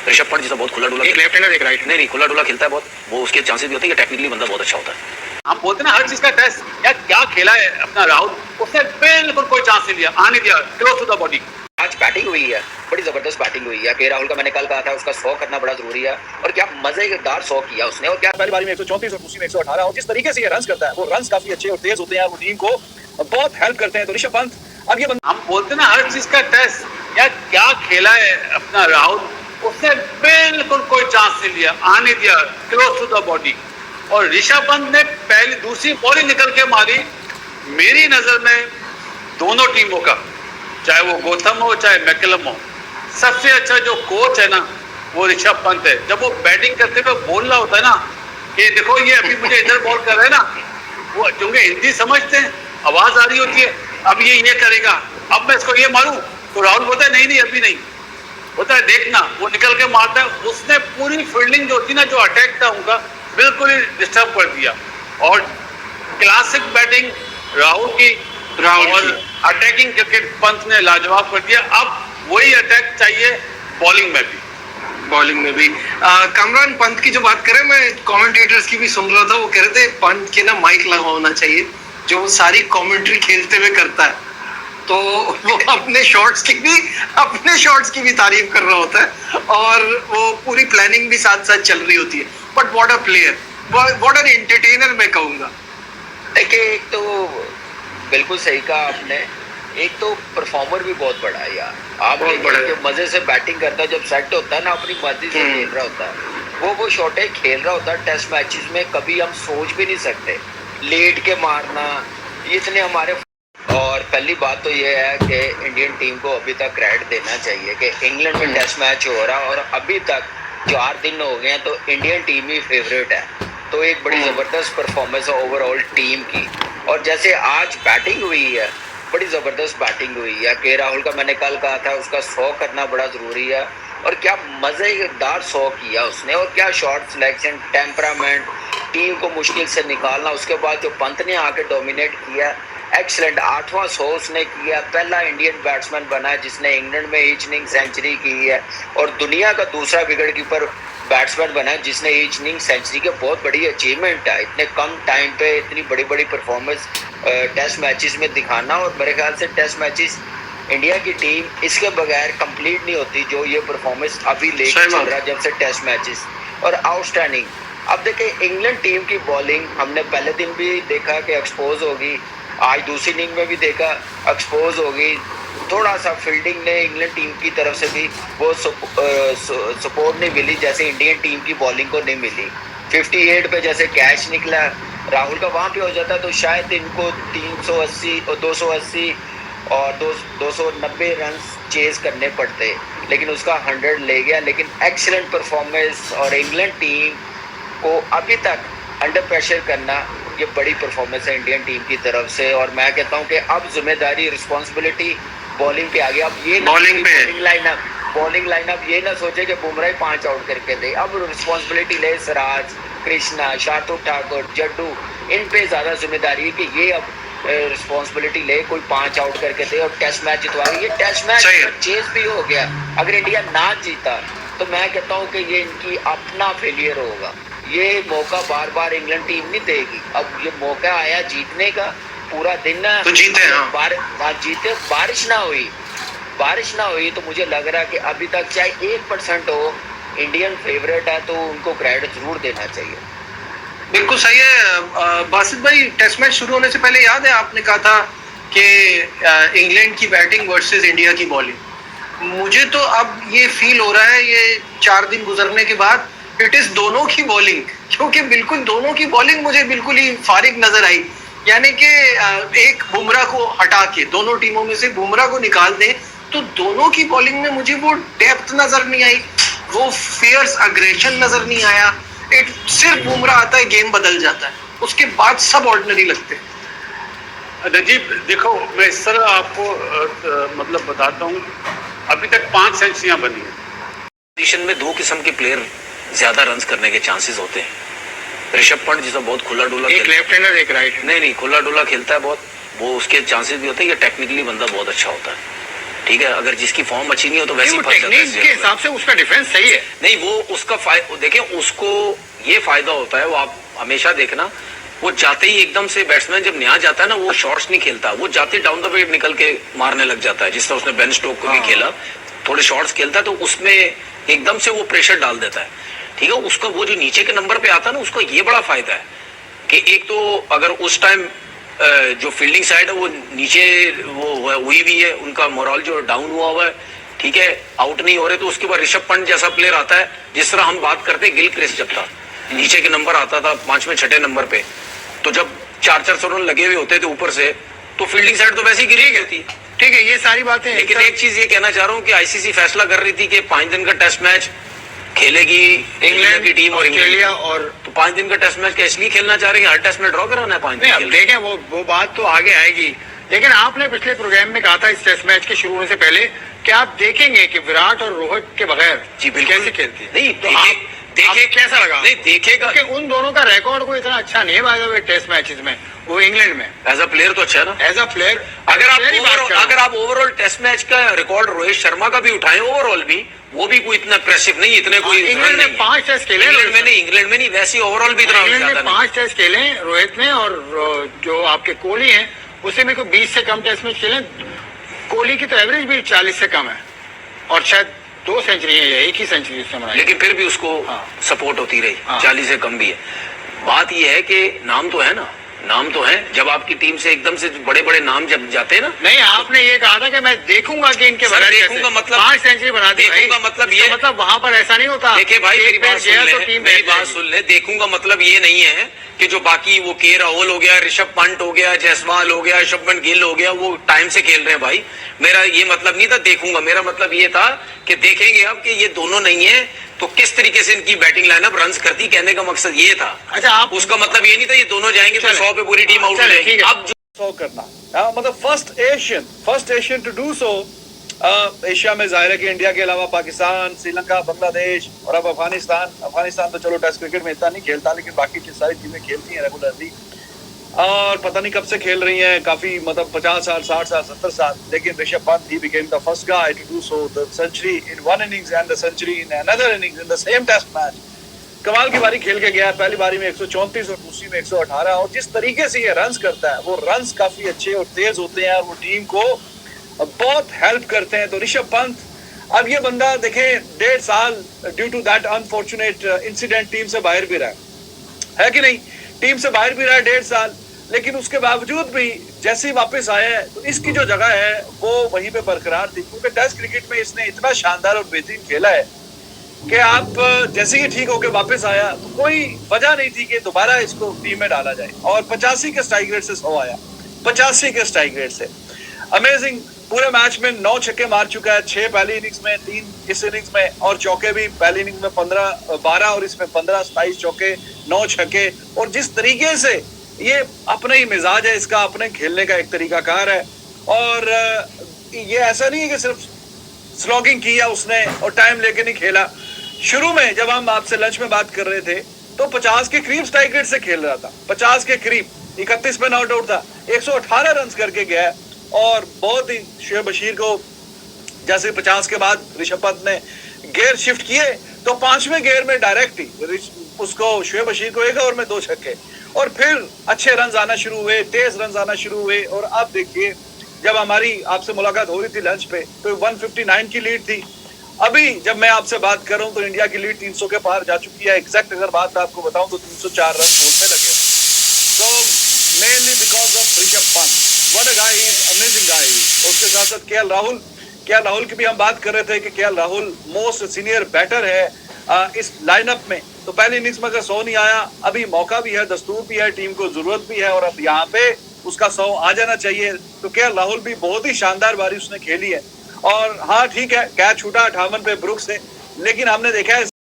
ऋषभ पंत जैसा बहुत खुला डुला, एक लेफ्ट हैंडर एक राइट। नहीं खुला डुला खेलता है बहुत, वो उसके चांसेस भी होते हैं। ये टेक्निकली बंदा बहुत अच्छा होता है। हम बोलते हैं ना हर चीज का टेस्ट। यार क्या खेला है अपना राहुल, उसने बिल्कुल कोई चांस नहीं दिया, आने दिया क्लोज टू द बॉडी। आज बैटिंग हुई है, बड़ी जबरदस्त बैटिंग हुई है। के राहुल का मैंने कल कहा था उसका 100 करना बड़ा जरूरी है, और क्या मजेदार 100 किया उसने। और क्या पहली बारी में 134 और दूसरी में 118, और जिस तरीके से ये रन्स करता है वो रन्स काफी अच्छे और तेज होते हैं, वो टीम को बहुत हेल्प करते हैं। तो ऋषभ पंत अब ये हम बोलते हैं ना हर चीज का टेस्ट। यार क्या खेला है अपना राहुल, उसने बिल्कुल कोई चांस नहीं लिया, आने दिया क्लोज टू द बॉडी। और ऋषभ पंत ने पहली दूसरी बॉल निकल के मारी। मेरी नजर में दोनों टीमों का, चाहे वो गौतम हो चाहे मैकलम हो, सबसे अच्छा जो कोच है ना वो ऋषभ पंत है। जब वो बैटिंग करते हुए बोल रहा होता है ना कि देखो ये अभी मुझे इधर बॉल कर रहा है ना, वो क्योंकि हिंदी समझते हैं, आवाज आ रही होती है, अब ये करेगा, अब मैं इसको ये मारूं, तो राहुल बोलता है नहीं अभी नहीं, होता है देखना, वो निकल के मारता है। उसने पूरी फील्डिंग जो थी ना, जो अटैक था उनका, बिल्कुल ही डिस्टर्ब कर दिया। और क्लासिक बैटिंग राहुल की, और अटैकिंग क्रिकेट पंत ने लाजवाब कर दिया। अब वही अटैक चाहिए बॉलिंग में भी। कमरान पंत की जो बात करें, मैं कमेंटेटर्स की भी सुन रहा था, वो कह रहे थे पंत के ना माइक लगा होना चाहिए, जो वो सारी कमेंट्री खेलते हुए करता है, तो वो अपने शॉट्स की भी तारीफ कर रहा होता है, और वो पूरी प्लानिंग भी साथ साथ चल रही होती है। But what a player, what an entertainer मैं कहूँगा। देखिए, एक तो बिल्कुल सही कहा आपने, एक तो परफॉर्मर भी बहुत बड़ा है यार। आप मजे से बैटिंग करता है, जब सेट होता है ना, अपनी मर्जी से खेल रहा होता है, वो शॉटें खेल रहा होता है। टेस्ट मैचेस में कभी हम सोच भी नहीं सकते लेट के मारना, इतने हमारे। और पहली बात तो ये है कि इंडियन टीम को अभी तक क्रेडिट देना चाहिए कि इंग्लैंड में टेस्ट मैच हो रहा है और अभी तक 4 दिन हो गए हैं, तो इंडियन टीम ही फेवरेट है। तो एक बड़ी ज़बरदस्त परफॉर्मेंस है ओवरऑल टीम की। और जैसे आज बैटिंग हुई है, बड़ी ज़बरदस्त बैटिंग हुई है। के राहुल का मैंने कल कहा था उसका 100 करना बड़ा ज़रूरी है, और क्या मज़ेदार 100 किया उसने। और क्या शॉट सिलेक्शन, टेम्परामेंट, टीम को मुश्किल से निकालना। उसके बाद जो पंत ने आके डोमिनेट किया, एक्सलेंट 8वां 100 उसने किया। पहला इंडियन बैट्समैन बना जिसने इंग्लैंड में ईच इनिंग सेंचुरी की है, और दुनिया का दूसरा विकेट कीपर बैट्समैन बना जिसने ईच इनिंग सेंचुरी की। बहुत बड़ी अचीवमेंट है इतने कम टाइम पे इतनी बड़ी परफॉर्मेंस टेस्ट मैचेस में दिखाना। और मेरे ख्याल से टेस्ट मैचेस इंडिया की टीम इसके बगैर कंप्लीट नहीं होती, जो ये परफॉर्मेंस अभी लेकर चल रहा है जब से टेस्ट मैचेस, और आउटस्टैंडिंग। अब देखें इंग्लैंड टीम की बॉलिंग हमने पहले दिन भी देखा कि एक्सपोज होगी, आज दूसरी इनिंग में भी देखा एक्सपोज होगी। थोड़ा सा फील्डिंग ने इंग्लैंड टीम की तरफ से भी वो सपोर्ट नहीं मिली जैसे इंडियन टीम की बॉलिंग को नहीं मिली। 58 पे जैसे कैच निकला राहुल का, वहाँ पे हो जाता तो शायद इनको 380 और 280 और 290 रन चेज करने पड़ते, लेकिन उसका 100 ले गया। लेकिन एक्सीलेंट परफॉर्मेंस, और इंग्लैंड टीम को अभी तक अंडर प्रेशर करना, ये बड़ी परफॉर्मेंस है इंडियन टीम की तरफ से। और मैं कहता हूँ कि अब जिम्मेदारी, रिस्पॉन्सिबिलिटी बॉलिंग पे आ गया। अब ये बॉलिंग लाइनअप ये ना सोचे कि बुमराह 5 आउट करके दे, अब रिस्पॉन्सिबिलिटी ले सिराज, कृष्णा, शार्दुल ठाकुर, जड्डू, इन पे ज़्यादा जिम्मेदारी है कि ये अब रिस्पॉन्सिबिलिटी ले, कोई 5 आउट करके दे और टेस्ट मैच जितवा। ये टेस्ट मैच चेज भी हो गया, अगर इंडिया ना जीता तो मैं कहता हूँ कि ये इनकी अपना फेलियर होगा। ये मौका बार बार इंग्लैंड टीम नहीं देगी। अब ये मौका आया जीतने का, पूरा दिन ना तो जीते, जीते, बारिश ना हुई तो मुझे लग रहा है कि अभी तक चाहे 1% हो, इंडियन फेवरेट है तो उनको क्रेडिट जरूर देना चाहिए। बिल्कुल सही है बासित भाई। टेस्ट मैच शुरू होने से पहले याद है आपने कहा था कि इंग्लैंड की बैटिंग वर्सेस इंडिया की बॉलिंग। मुझे तो अब ये फील हो रहा है, ये 4 दिन गुजरने के बाद, इट इज दोनों की बॉलिंग, क्योंकि बिल्कुल दोनों की बॉलिंग मुझे बिल्कुल ही फारिग नजर आई। यानी कि एक बुमराह को हटा के, दोनों टीमों में से बुमराह को निकाल दें, तो दोनों की बॉलिंग में मुझे वो डेप्थ नजर नहीं आई, वो फियर्स अग्रेशन नजर नहीं आया। सिर्फ बुमराह आता है, गेम बदल जाता है, उसके बाद सब ऑर्डिनरी लगते हैं। नजीब देखो, मैं इस तरह आपको मतलब बताता हूँ, अभी तक 5 सेंचुरियां बनी है। पोजीशन में 2 किस्म के प्लेयर ज्यादा रन्स करने के चांसेस होते हैं। ऋषभ पंत जैसा बहुत खुला डुला, एक लेफ्ट हैंडर एक राइट। नहीं खुला डुला खेलता है बहुत, वो उसके चांसेस भी होते हैं। ये टेक्निकली बंदा बहुत अच्छा होता है। ठीक है, अगर जिसकी फॉर्म अच्छी नहीं हो तो वैसे टेक्निक के हिसाब से उसका डिफेंस सही है। नहीं, वो उसका देखिए, उसको ये फायदा होता है, वो आप हमेशा देखना, वो जाते ही एकदम से बैट्समैन जब नया जाता है ना, वो शॉट्स नहीं खेलता, वो जाते डाउन द विकेट निकल के मारने लग जाता है, जिस तरह उसने बेन स्टोक को भी खेला, थोड़े शॉट्स खेलता है तो उसमें एकदम से वो प्रेशर डाल देता है। ठीक है, उसका वो जो नीचे के नंबर पे आता है ना, उसका ये बड़ा फायदा है कि एक तो अगर उस टाइम जो फील्डिंग साइड है वो नीचे वो हुई भी है, उनका मोरल जो डाउन हुआ है, ठीक है, आउट नहीं हो रहे, तो उसके बाद ऋषभ पंत जैसा प्लेयर आता है, जिस तरह हम बात करते हैं गिलक्रिस्ट जब था, नीचे के नंबर आता था 5वें 6ठे नंबर पे, तो जब 4-4 रन लगे हुए होते थे ऊपर से, तो फील्डिंग साइड तो वैसे ही गिरी होती है। ठीक है, ये सारी बातें, लेकिन एक चीज ये कहना चाह रहा हूँ कि आईसीसी फैसला कर रही थी कि 5 दिन का टेस्ट मैच खेलेगी इंग्लैंड की टीम और ऑस्ट्रेलिया, और तो 5 दिन का टेस्ट मैच क्या इसलिए खेलना चाह रहे हैं, हर टेस्ट में ड्रॉ कराना है 5 नहीं, अब दिन? देखें वो बात तो आगे आएगी। लेकिन आपने पिछले प्रोग्राम में कहा था इस टेस्ट मैच के शुरू होने से पहले कि आप देखेंगे कि विराट और रोहित के बगैर जी बिल्कुल कैसे खेलती है। नहीं, तो देखे कैसा लगा? नहीं देखेगा, क्योंकि उन दोनों का रिकॉर्ड कोई इतना अच्छा नहीं है by the way test matches में, वो इंग्लैंड में एज अ प्लेयर तो अच्छा है ना। एज अ प्लेयर, अगर आप ओवरऑल टेस्ट मैच का रिकॉर्ड रोहित शर्मा का भी उठाएं, ओवरऑल भी, वो भी कोई इतना प्रेसिव नहीं, इतने कोई इंग्लैंड में 5 टेस्ट खेले, इंग्लैंड में नहीं, वैसे ओवरऑल भी इतना इंग्लैंड ज्यादा में 5 टेस्ट खेले रोहित ने, और जो आपके कोहली हैं उससे मेरे को 20 से कम टेस्ट मैच खेले। कोहली की तो एवरेज भी 40 से कम है, और शायद 2 सेंचुरी है या 1 ही सेंचुरी उसने बनाई, लेकिन फिर भी उसको सपोर्ट होती रही, 40 से कम भी है। बात यह है कि नाम तो है ना, नाम तो है, जब आपकी टीम से एकदम से बड़े बड़े नाम जब जाते हैं ना। नहीं, आपने ये कहा था कि मैं देखूंगा कि इनके बगैर देखूंगा मतलब 5 सेंचुरी बना दी, देखूंगा मतलब ये मतलब वहां पर ऐसा नहीं होता। देखिए भाई, मेरी बात सुन ले, टीम मेरी बात सुन ले, देखूंगा मतलब ये नहीं है कि जो बाकी वो के राहुल हो गया, ऋषभ पंत हो गया, जायसवाल हो गया, शुभमन गिल हो गया, वो टाइम से खेल रहे हैं भाई, मेरा ये मतलब नहीं था देखूंगा, मेरा मतलब ये था कि देखेंगे अब कि ये दोनों नहीं है तो किस तरीके से इनकी बैटिंग लाइनअप रन्स करती, कहने का मकसद ये था। अच्छा, आप उसका मतलब ये नहीं था ये दोनों जाएंगे तो 100 पे पूरी टीम आउट हो जाएगी। अब सो करना, मतलब first Asian to do so. Asia में जाहिर है कि इंडिया के अलावा पाकिस्तान, श्रीलंका, बांग्लादेश और अब अफगानिस्तान तो चलो टेस्ट क्रिकेट में इतना नहीं खेलता, लेकिन बाकी सारी टीमें खेलती हैं रेगुलरली, और पता नहीं कब से खेल रही हैं, काफी मतलब 50 साल, 60 साल, 70 साल। लेकिन ऋषभ पंत ही became the first guy to do so, the century in one innings and the century in another innings in the same test match। कमाल की बारी खेल के गया, पहली बारी में 134 और दूसरी में 118, और जिस तरीके से ये रन्स करता है, वो रन्स काफी अच्छे और तेज होते हैं और वो टीम को बहुत हेल्प करते हैं। तो ऋषभ पंत, अब ये बंदा देखें 1.5 साल due to that unfortunate incident team से बाहर भी रहा है कि नहीं, टीम से बाहर भी रहा है 1.5 साल, लेकिन उसके बावजूद भी जैसे ही वापस आया है तो इसकी जो जगह है वो वहीं पे बरकरार थी, क्योंकि टेस्ट क्रिकेट में इसने इतना शानदार और बेहतरीन खेला है कि आप जैसे ही ठीक होकर वापस आया तो कोई वजह नहीं थी कि दोबारा इसको टीम में डाला जाए, और 85 के स्ट्राइक रेट से 100 आया, 85 के स्ट्राइक रेट से, अमेजिंग। पूरे मैच में 9 छक्के मार चुका है, 6 पहली इनिंग्स में, 3 इस इनिंग्स में, और चौके भी पहली इनिंग्स में 12 और इसमें 15, 27 चौके, 9 छक्के। और जिस तरीके से ये अपना ही मिजाज है, इसका अपने खेलने का एक तरीकाकार है, और ये ऐसा नहीं है कि सिर्फ स्लॉगिंग किया उसने और टाइम लेके नहीं खेला। शुरू में जब हम आपसे लंच में बात कर रहे थे तो 50 के करीब स्ट्राइक रेट से खेल रहा था, 50 के करीब, 31 पे नॉट आउट था, 118 रन करके गया, और बहुत ही शुएब बशीर को जैसे 50 के बाद ऋषभ पंत ने गियर शिफ्ट किए तो 5वें गियर में डायरेक्ट ही उसको शुएब बशीर को 1 ओवर में 2 छक्के, और फिर अच्छे रन आना शुरू हुए, तेज रन आना शुरू हुए। और अब देखिए, जब हमारी आपसे मुलाकात हो रही थी लंच पे तो 159 की लीड थी, अभी जब मैं आपसे बात कर रहा हूं तो इंडिया की लीड 300 के पार जा चुकी है। एग्जैक्ट अगर बात आपको बताऊं तो 304 रन बोलने लगे, तो mainly because of Rishabh Pant, what a guy he is, amazing guy. उसके साथ साथ केएल राहुल की भी हम बात कर रहे थे कि KL Rahul most senior batter है इस लाइनअप में। तो पहली इनिंग्स में अगर 100 नहीं आया, अभी मौका भी है, दस्तूर भी है, टीम को जरूरत भी है, और अब यहाँ पे उसका 100 आ जाना चाहिए। तो केएल राहुल भी बहुत ही शानदार बारी उसने खेली है, और हाँ ठीक है, कैच छूटा 58 पे ब्रुक्स से, लेकिन हमने देखा है